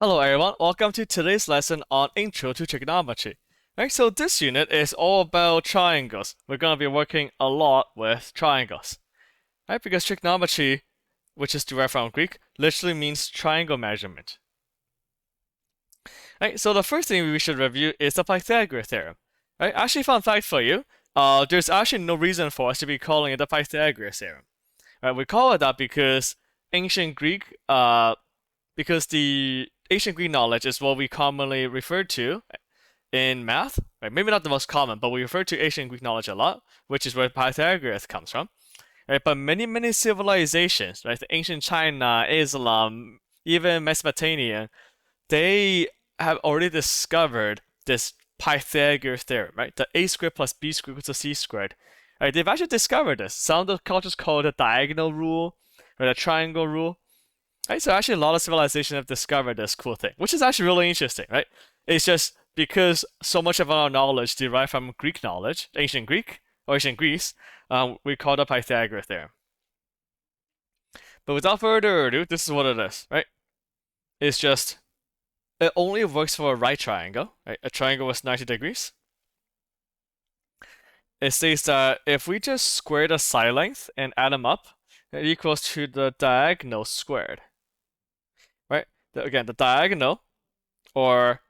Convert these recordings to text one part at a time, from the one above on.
Hello everyone, welcome to today's lesson on Intro to Trigonometry. Right, so this unit is all about triangles. We're going to be working a lot with triangles. Right, because trigonometry, which is derived from Greek, literally means triangle measurement. Right, so the first thing we should review is the Pythagoras Theorem. Right, actually fun fact for you, there's actually no reason for us to be calling it the Pythagoras Theorem. Right, we call it that because ancient Greek, because the ancient Greek knowledge is what we commonly refer to in math. Right? Maybe not the most common, but we refer to ancient Greek knowledge a lot, which is where Pythagoras comes from. Right? But many civilizations, right, the ancient China, Islam, even Mesopotamia, they have already discovered this Pythagoras theorem, right? The a squared plus b squared equals to c squared. Right? They've actually discovered this. Some of the cultures call it the diagonal rule or the triangle rule. Right, so actually a lot of civilizations have discovered this cool thing, which is actually really interesting, right? It's just because so much of our knowledge derived from Greek knowledge, ancient Greek or ancient Greece, we call it Pythagoras theorem. But without further ado, this is what it is, right? It's just it only works for a right triangle, right? A triangle with 90 degrees. It says that if we just square the side length and add them up, it equals to the diagonal squared, right? Again, the diagonal or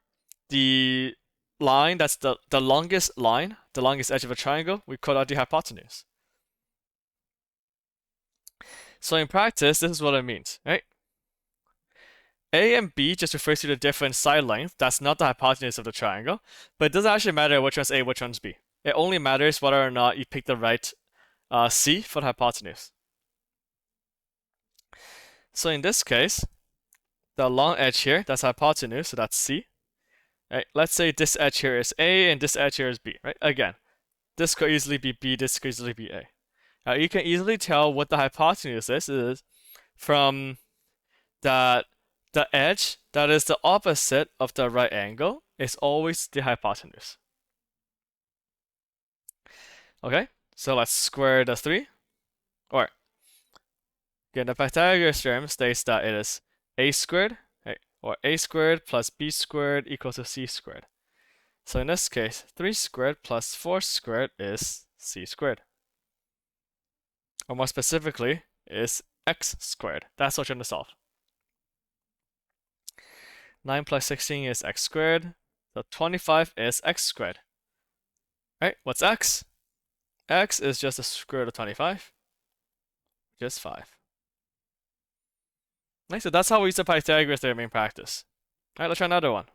the line that's the longest line, the longest edge of a triangle, we call that the hypotenuse. So in practice, this is what it means, right? A and B just refers to the different side length. That's not the hypotenuse of the triangle, but it doesn't actually matter which one's A, which one's B. It only matters whether or not you pick the right C for the hypotenuse. So in this case, the long edge here, that's hypotenuse, so that's C. Right? Let's say this edge here is A and this edge here is B, right? Again, this could easily be B, this could easily be A. Now you can easily tell what the hypotenuse is from that the edge that is the opposite of the right angle is always the hypotenuse. Okay, so let's square the 3. Or, again, the Pythagoras theorem states that it is a squared, right, or a squared plus b squared equals to c squared. So in this case, 3 squared plus 4 squared is c squared. Or more specifically, is x squared. That's what you're going to solve. 9 plus 16 is x squared. So 25 is x squared. Right? What's x? X is just the square root of 25, which is 5. Right, so that's how we use the Pythagoras theorem in practice. Alright, let's try another one.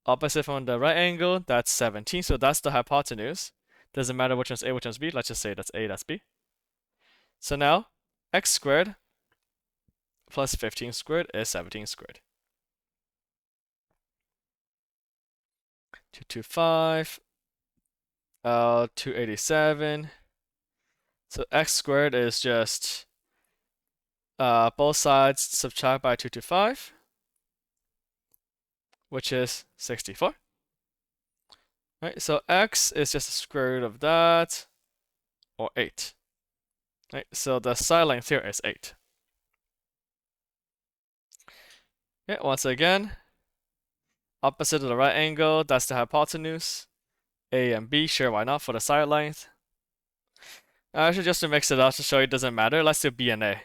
Opposite from the right angle, that's 17, so that's the hypotenuse. Doesn't matter which one's A, which one's B. Let's just say that's A, that's B. So now, x squared plus 15 squared is 17 squared. 225, 287. So x squared is just both sides subtract by 225, which is 64. Right, so x is just the square root of that, or 8. Right, so the side length here is 8. Yeah, once again, opposite of the right angle, that's the hypotenuse. A and B, sure, why not, for the side length. Actually, just to mix it up to show you it doesn't matter, let's do B and A.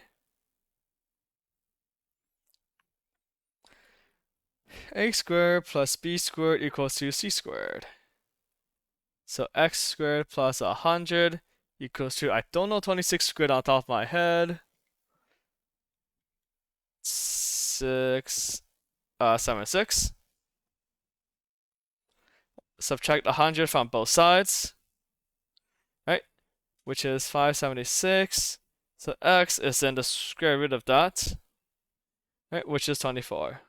A squared plus B squared equals to C squared. So x squared plus 100 equals to, I don't know 26 squared on top of my head. 76. Subtract 100 from both sides, right? Which is 576. So x is then the square root of that, right? Which is 24.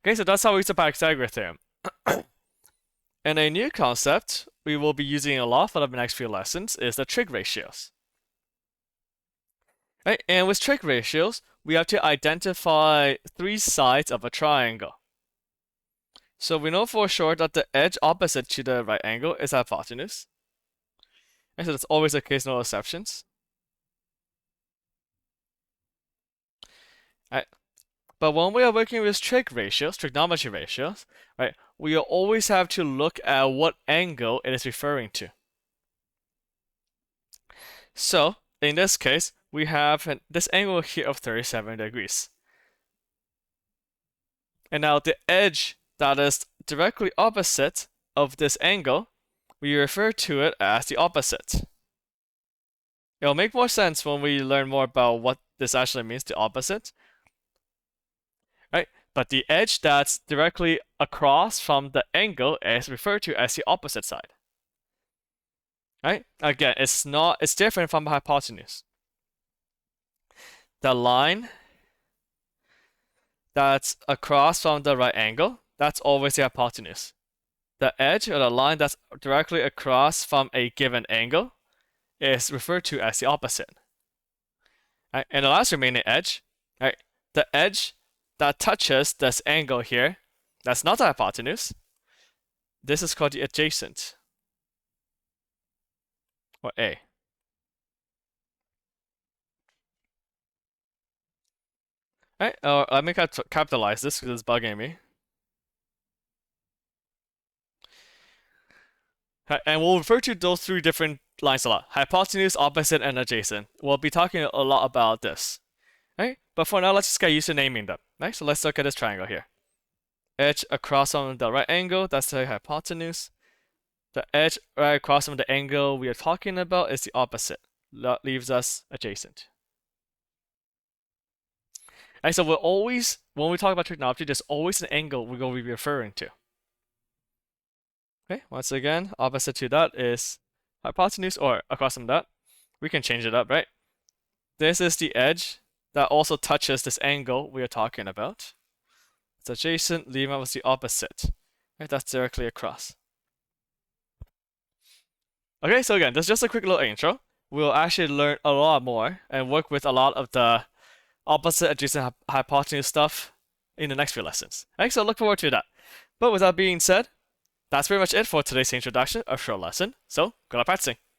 Okay, so that's how we use the Pythagoras theorem. And a new concept we will be using a lot for the next few lessons is the trig ratios. Right, and with trig ratios, we have to identify 3 sides of a triangle. So we know for sure that the edge opposite to the right angle is hypotenuse. And so that's always the case, no exceptions. right? But when we are working with trig ratios, trigonometry ratios, right, we always have to look at what angle it is referring to. So in this case, we have this angle here of 37 degrees. And now the edge that is directly opposite of this angle, we refer to it as the opposite. It'll make more sense when we learn more about what this actually means, the opposite. Right? But the edge that's directly across from the angle is referred to as the opposite side. Right? Again, it's different from the hypotenuse. The line that's across from the right angle, that's always the hypotenuse. The edge or the line that's directly across from a given angle is referred to as the opposite. Right? And the last remaining edge, right? The edge that touches this angle here, that's not the hypotenuse. This is called the adjacent, or A. Right? Let me capitalize this because it's bugging me. Right, and we'll refer to those three different lines a lot: hypotenuse, opposite, and adjacent. We'll be talking a lot about this. Right? But for now, let's just get used to naming them. Right? So let's look at this triangle here. Edge across from the right angle, that's the hypotenuse. The edge right across from the angle we are talking about is the opposite. That leaves us adjacent. And so we're always, when we talk about trigonometry, there's always an angle we're going to be referring to. Okay, once again, opposite to that is hypotenuse, or across from that. We can change it up, right? This is the edge that also touches this angle we are talking about. It's adjacent, leaving us the opposite. Right, that's directly across. Okay, so again, that's just a quick little intro. We'll actually learn a lot more and work with a lot of the opposite, adjacent, hypotenuse stuff in the next few lessons. Okay, so look forward to that. But with that being said, that's pretty much it for today's introduction, a short lesson. So, good luck practicing.